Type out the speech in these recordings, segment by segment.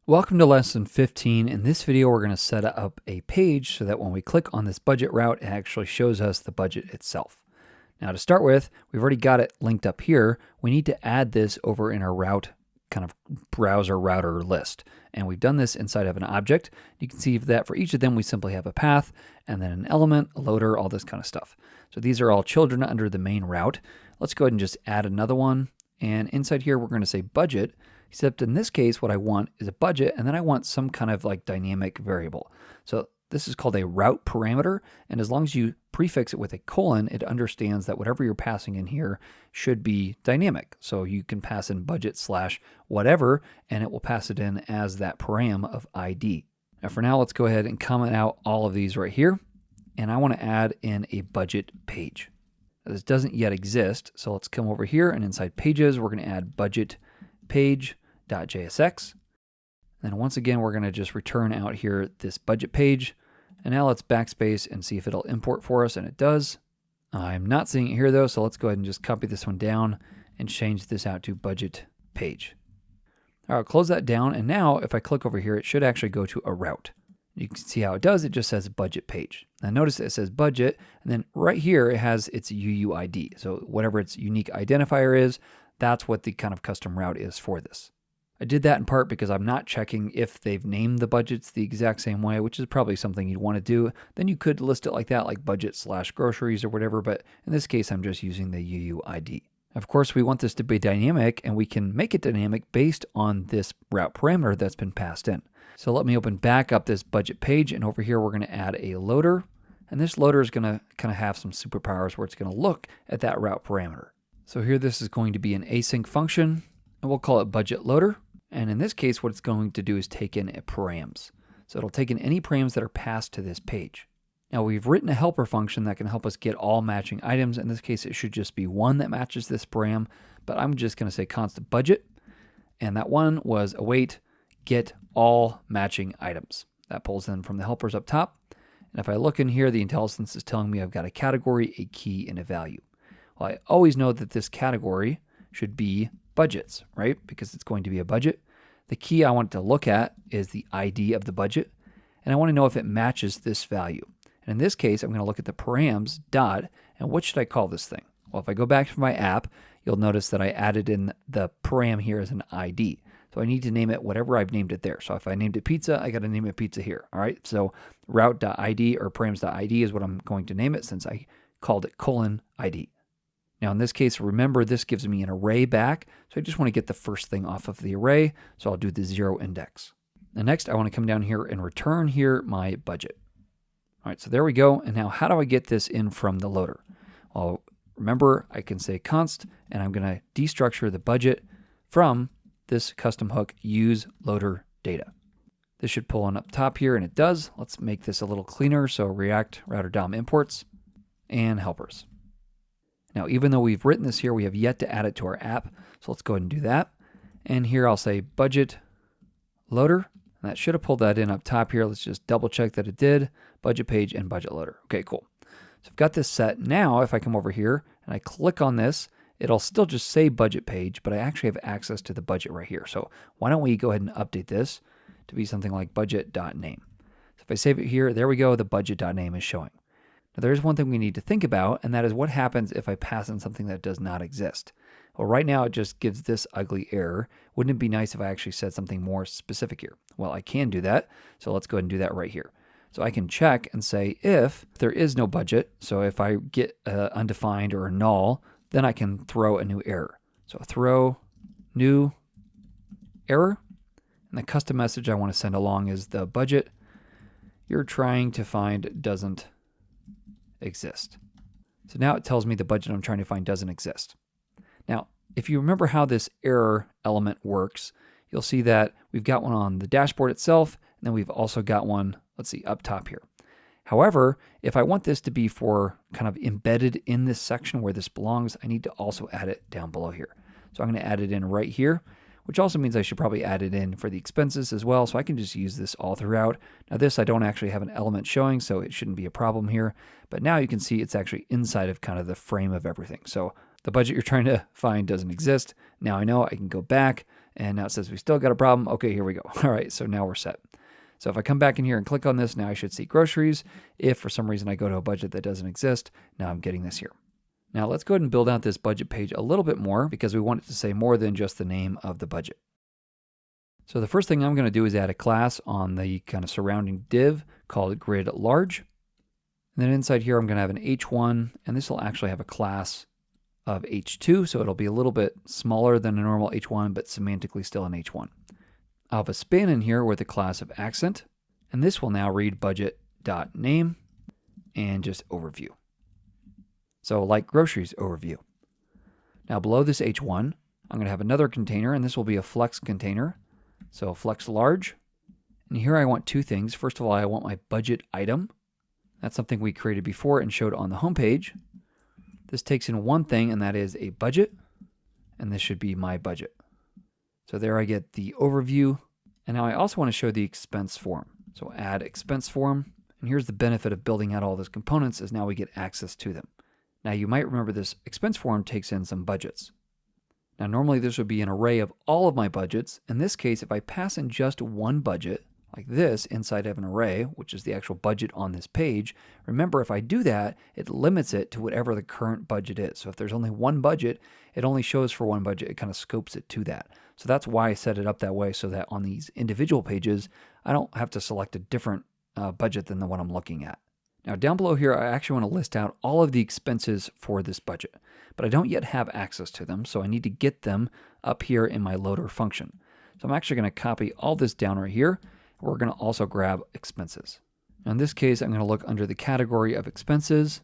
Welcome to lesson 15. In this video, we're going to set up a page so that when we click on this budget route, it actually shows us the budget itself. Now to start with, we've already got it linked up here. We need to add this over in our route kind of browser router list. And we've done this inside of an object. You can see that for each of them, we simply have a path and then an element, a loader, all this kind of stuff. So these are all children under the main route. Let's go ahead and just add another one. And inside here, we're going to say budget. Except in this case, what I want is a budget, and then I want some kind of like dynamic variable. So this is called a route parameter, and as long as you prefix it with a colon, it understands that whatever you're passing in here should be dynamic. So you can pass in budget slash whatever, and it will pass it in as that param of ID. Now for now, let's go ahead and comment out all of these right here, and I want to add in a budget page. Now, this doesn't yet exist, so let's come over here, and inside pages, we're going to add budget page.jsx. Then once again, we're going to just return out here this budget page. And now let's backspace and see if it'll import for us, and it does. I'm not seeing it here though, so let's go ahead and just copy this one down and change this out to budget page. All right, I'll close that down, and now if I click over here, it should actually go to a route. You can see how it does. It just says budget page. Now notice it says budget, and then right here it has its UUID. So whatever its unique identifier is, that's what the kind of custom route is for this. I did that in part because I'm not checking if they've named the budgets the exact same way, which is probably something you'd want to do. Then you could list it like that, like budget slash groceries or whatever, but in this case, I'm just using the UUID. Of course, we want this to be dynamic, and we can make it dynamic based on this route parameter that's been passed in. So let me open back up this budget page, and over here, we're going to add a loader. And this loader is going to kind of have some superpowers where it's going to look at that route parameter. So here, this is going to be an async function, and we'll call it budget loader. And in this case, what it's going to do is take in params. So it'll take in any params that are passed to this page. Now we've written a helper function that can help us get all matching items. In this case, it should just be one that matches this param, but I'm just going to say constant budget. And that one was await get all matching items. That pulls in from the helpers up top. And if I look in here, the IntelliSense is telling me I've got a category, a key, and a value. Well, I always know that this category should be budgets, right? Because it's going to be a budget. The key I want to look at is the ID of the budget, and I want to know if it matches this value. And in this case, I'm going to look at the params dot, and what should I call this thing? Well, if I go back to my app, you'll notice that I added in the param here as an ID. So I need to name it whatever I've named it there. So if I named it pizza, I got to name it pizza here. All right. So route.id or params.id is what I'm going to name it since I called it :ID. Now in this case, remember this gives me an array back, so I just want to get the first thing off of the array, so I'll do the 0 index. And next I want to come down here and return here my budget. All right, so there we go, and now how do I get this in from the loader? Well, remember I can say const, and I'm going to destructure the budget from this custom hook use loader data. This should pull on up top here, and it does. Let's make this a little cleaner, so React router DOM imports and helpers. Now, even though we've written this here, we have yet to add it to our app. So let's go ahead and do that. And here I'll say budget loader. And that should have pulled that in up top here. Let's just double check that it did. Budget page and budget loader. Okay, cool. So I've got this set. Now, if I come over here and I click on this, it'll still just say budget page, but I actually have access to the budget right here. So why don't we go ahead and update this to be something like budget.name. So if I save it here, there we go. The budget.name is showing. Now, there's one thing we need to think about, and that is what happens if I pass in something that does not exist. Well, right now it just gives this ugly error. Wouldn't it be nice if I actually said something more specific here? Well, I can do that, so let's go ahead and do that right here. So I can check and say if there is no budget, so if I get undefined or a null, then I can throw a new error. So throw new error, and the custom message I want to send along is the budget you're trying to find doesn't exist. So now it tells me the budget I'm trying to find doesn't exist. Now, if you remember how this error element works, you'll see that we've got one on the dashboard itself, and then we've also got one, let's see, up top here. However, if I want this to be for kind of embedded in this section where this belongs, I need to also add it down below here. So I'm going to add it in right here, which also means I should probably add it in for the expenses as well. So I can just use this all throughout. Now this, I don't actually have an element showing, so it shouldn't be a problem here. But now you can see it's actually inside of kind of the frame of everything. So the budget you're trying to find doesn't exist. Now I know I can go back And now it says we still got a problem. Okay, here we go. All right, so now we're set. So if I come back in here and click on this, now I should see groceries. If for some reason I go to a budget that doesn't exist, now I'm getting this here. Now let's go ahead and build out this budget page a little bit more because we want it to say more than just the name of the budget. So the first thing I'm going to do is add a class on the kind of surrounding div called grid large. And then inside here, I'm going to have an H1, and this will actually have a class of H2. So it'll be a little bit smaller than a normal H1, but semantically still an H1. I'll have a span in here with a class of accent, and this will now read budget.name and just overview. So like groceries overview. Now below this H1, I'm going to have another container, and this will be a flex container. So flex large. And here I want two things. First of all, I want my budget item. That's something we created before and showed on the home page. This takes in one thing, and that is a budget. And this should be my budget. So there I get the overview. And now I also want to show the expense form. So add expense form. And here's the benefit of building out all those components is now we get access to them. Now you might remember this expense form takes in some budgets. Now normally this would be an array of all of my budgets. In this case, if I pass in just one budget, like this, inside of an array, which is the actual budget on this page, remember if I do that, it limits it to whatever the current budget is. So if there's only one budget, it only shows for one budget. It kind of scopes it to that. So that's why I set it up that way so that on these individual pages, I don't have to select a different budget than the one I'm looking at. Now down below here, I actually want to list out all of the expenses for this budget, but I don't yet have access to them, so I need to get them up here in my loader function. So I'm actually going to copy all this down right here. We're going to also grab expenses. Now in this case, I'm going to look under the category of expenses.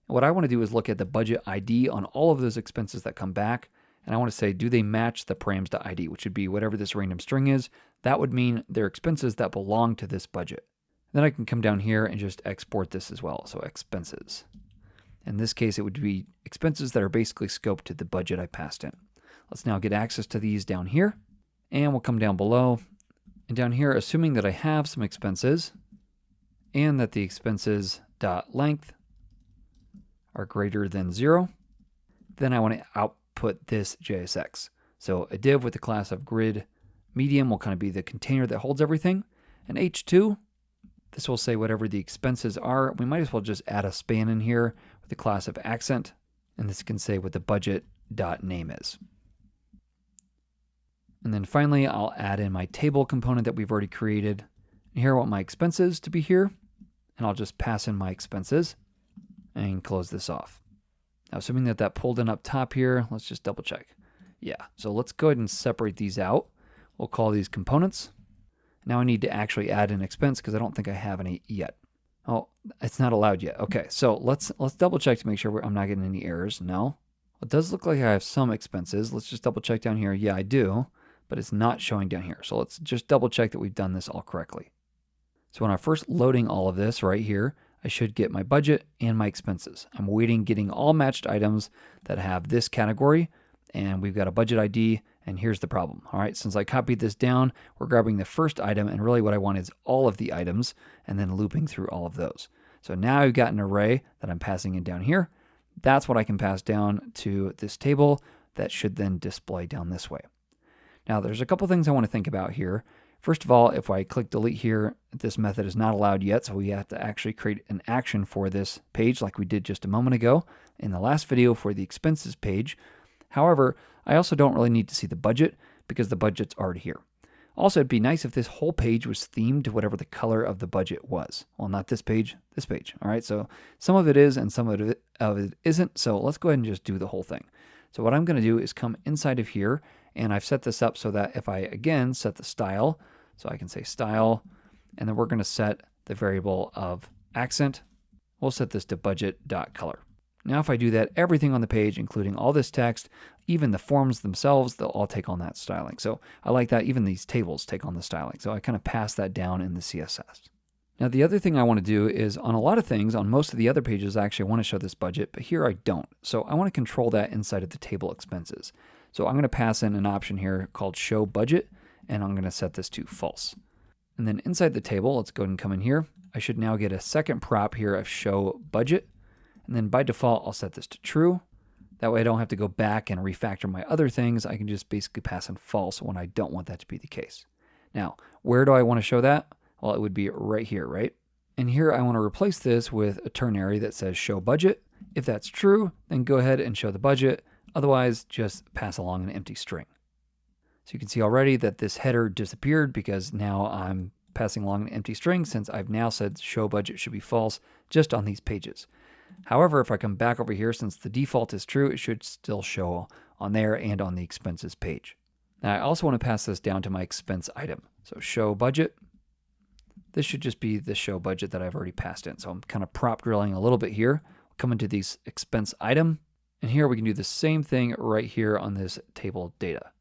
And what I want to do is look at the budget ID on all of those expenses that come back, and I want to say, do they match the params.id, which would be whatever this random string is. That would mean they're expenses that belong to this budget. Then I can come down here and just export this as well. So expenses. In this case, it would be expenses that are basically scoped to the budget I passed in. Let's now get access to these down here. And we'll come down below. And down here, assuming that I have some expenses and that the expenses.length are greater than 0, then I want to output this JSX. So a div with the class of grid medium will kind of be the container that holds everything. And H2, this will say whatever the expenses are. We might as well just add a span in here with the class of accent. And this can say what the budget.name is. And then finally, I'll add in my table component that we've already created. And here I want my expenses to be here. And I'll just pass in my expenses and close this off. Now, assuming that that pulled in up top here, let's just double check. Yeah, so let's go ahead and separate these out. We'll call these components. Now I need to actually add an expense because I don't think I have any yet. Oh, it's not allowed yet. Okay, so let's double check to make sure I'm not getting any errors. No. It does look like I have some expenses. Let's just double check down here. Yeah, I do, but it's not showing down here. So let's just double check that we've done this all correctly. So when I'm first loading all of this right here, I should get my budget and my expenses. I'm waiting, getting all matched items that have this category, and we've got a budget ID, and here's the problem. All right, since I copied this down, we're grabbing the first item, and really what I want is all of the items, and then looping through all of those. So now I've got an array that I'm passing in down here. That's what I can pass down to this table that should then display down this way. Now there's a couple things I want to think about here. First of all, if I click delete here, this method is not allowed yet, so we have to actually create an action for this page like we did just a moment ago in the last video for the expenses page. However, I also don't really need to see the budget because the budget's already here. Also, it'd be nice if this whole page was themed to whatever the color of the budget was. Well, not this page, this page. All right, so some of it is and some of it isn't, so let's go ahead and just do the whole thing. So what I'm going to do is come inside of here, and I've set this up so that if I, again, set the style, so I can say style, and then we're going to set the variable of accent. We'll set this to budget.color. Now if I do that, everything on the page, including all this text, even the forms themselves, they'll all take on that styling. So I like that. Even these tables take on the styling. So I kind of pass that down in the CSS. Now the other thing I want to do is on a lot of things, on most of the other pages, I actually want to show this budget, but here I don't. So I want to control that inside of the table expenses. So I'm going to pass in an option here called show budget, and I'm going to set this to false. And then inside the table, let's go ahead and come in here. I should now get a second prop here of show budget. And then by default, I'll set this to true. That way I don't have to go back and refactor my other things. I can just basically pass in false when I don't want that to be the case. Now, where do I want to show that? Well, it would be right here, right? And here I want to replace this with a ternary that says show budget. If that's true, then go ahead and show the budget. Otherwise, just pass along an empty string. So you can see already that this header disappeared because now I'm passing along an empty string since I've now said show budget should be false just on these pages. However, if I come back over here, since the default is true, it should still show on there and on the expenses page. Now I also want to pass this down to my expense item. So show budget. This should just be the show budget that I've already passed in. So I'm kind of prop drilling a little bit here. We'll come into these expense item. And here we can do the same thing right here on this table data.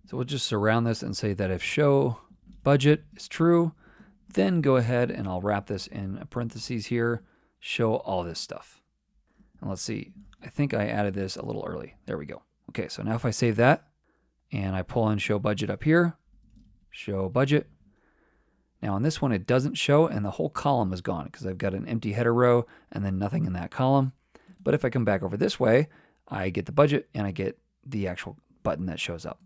So we'll just surround this and say that if show budget is true, then go ahead and I'll wrap this in parentheses here, show all this stuff. And let's see, I think I added this a little early. There we go. Okay, so now if I save that and I pull in show budget up here, show budget. Now on this one, it doesn't show and the whole column is gone because I've got an empty header row and then nothing in that column. But if I come back over this way, I get the budget and I get the actual button that shows up.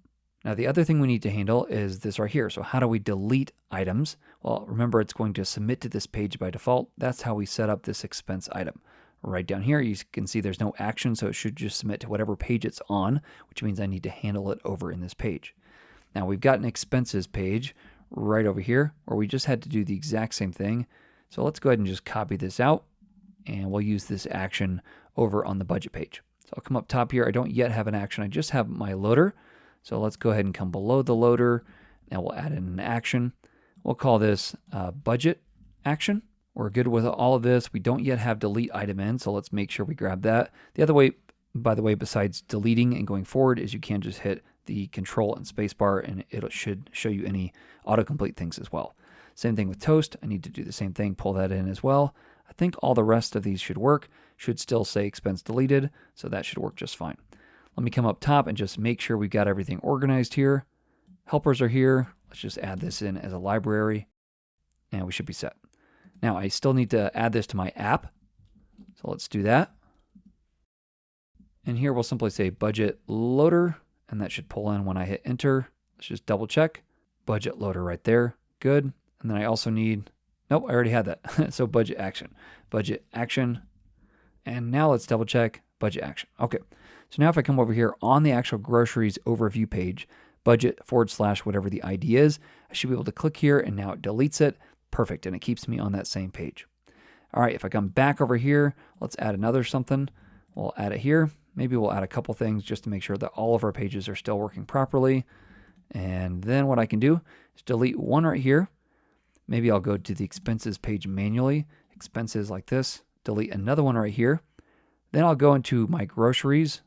Now the other thing we need to handle is this right here. So how do we delete items? Well, remember it's going to submit to this page by default. That's how we set up this expense item. Right down here, you can see there's no action, so it should just submit to whatever page it's on, which means I need to handle it over in this page. Now we've got an expenses page right over here where we just had to do the exact same thing. So let's go ahead and just copy this out and we'll use this action over on the budget page. So I'll come up top here. I don't yet have an action. I just have my loader. So let's go ahead and come below the loader. Now we'll add in an action. We'll call this budget action. We're good with all of this. We don't yet have delete item in, so let's make sure we grab that. The other way, by the way, besides deleting and going forward, is you can just hit the control and spacebar and it should show you any autocomplete things as well. Same thing with toast. I need to do the same thing, pull that in as well. I think all the rest of these should work. Should still say expense deleted, so that should work just fine. Let me come up top and just make sure we've got everything organized here. Helpers are here. Let's just add this in as a library and we should be set. Now I still need to add this to my app. So let's do that. And here we'll simply say budget loader and that should pull in when I hit enter. Let's just double check. Budget loader right there. Good. And then I also need, nope, I already had that. So budget action. And now let's double check budget action. Okay. So now if I come over here on the actual groceries overview page, budget / whatever the ID is, I should be able to click here and now it deletes it. Perfect. And it keeps me on that same page. All right. If I come back over here, let's add another something. We'll add it here. Maybe we'll add a couple things just to make sure that all of our pages are still working properly. And then what I can do is delete one right here. Maybe I'll go to the expenses page manually, expenses like this, delete another one right here. Then I'll go into my groceries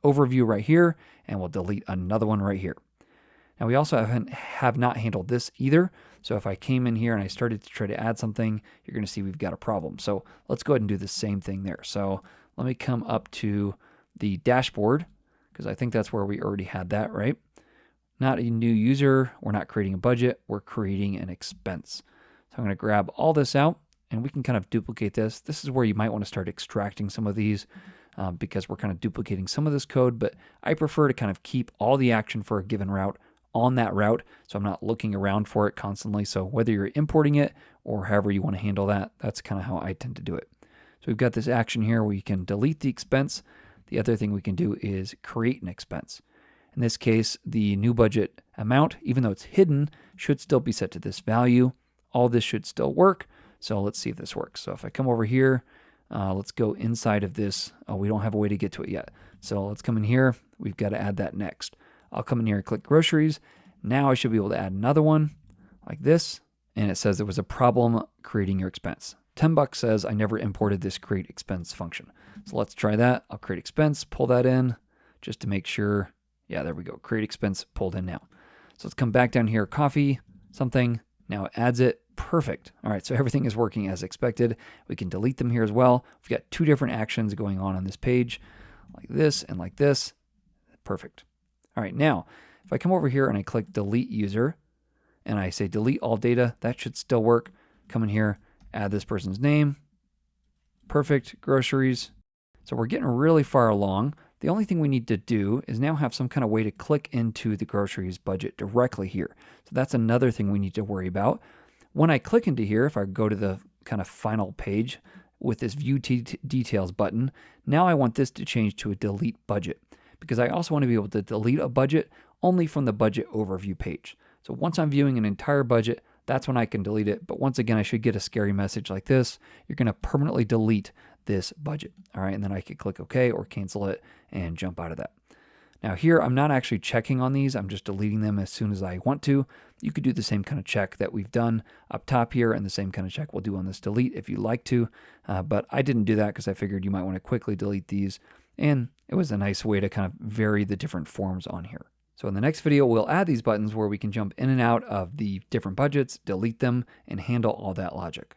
overview right here, and we'll delete another one right here. Now we also have not handled this either. So if I came in here and I started to try to add something, you're going to see we've got a problem. So let's go ahead and do the same thing there. So let me come up to the dashboard because I think that's where we already had that, right? Not a new user. We're not creating a budget. We're creating an expense. So I'm going to grab all this out and we can kind of duplicate this. This is where you might want to start extracting some of these because we're kind of duplicating some of this code, but I prefer to kind of keep all the action for a given route on that route, so I'm not looking around for it constantly. So whether you're importing it or however you want to handle that, that's kind of how I tend to do it. So we've got this action here where you can delete the expense. The other thing we can do is create an expense. In this case, the new budget amount, even though it's hidden, should still be set to this value. All this should still work. So let's see if this works. So if I come over here, let's go inside of this. Oh, we don't have a way to get to it yet. So let's come in here. We've got to add that next. I'll come in here and click groceries. Now I should be able to add another one like this. And it says there was a problem creating your expense. $10 says I never imported this create expense function. So let's try that. I'll create expense, pull that in just to make sure. Yeah, there we go. Create expense pulled in now. So let's come back down here, coffee, something. Now it adds it. Perfect. All right, so everything is working as expected. We can delete them here as well. We've got two different actions going on this page, like this and like this. Perfect. All right, now if I come over here and I click delete user and I say delete all data, that should still work. Come in here, add this person's name. Perfect. Groceries. So we're getting really far along. The only thing we need to do is now have some kind of way to click into the groceries budget directly here. So that's another thing we need to worry about. When I click into here, if I go to the kind of final page with this View Details button, now I want this to change to a Delete Budget, because I also want to be able to delete a budget only from the budget overview page. So once I'm viewing an entire budget, that's when I can delete it. But once again, I should get a scary message like this. You're going to permanently delete this budget. All right, and then I could click OK or cancel it and jump out of that. Now here, I'm not actually checking on these. I'm just deleting them as soon as I want to. You could do the same kind of check that we've done up top here, and the same kind of check we'll do on this delete if you like to. But I didn't do that because I figured you might want to quickly delete these, and it was a nice way to kind of vary the different forms on here. So in the next video, we'll add these buttons where we can jump in and out of the different budgets, delete them, and handle all that logic.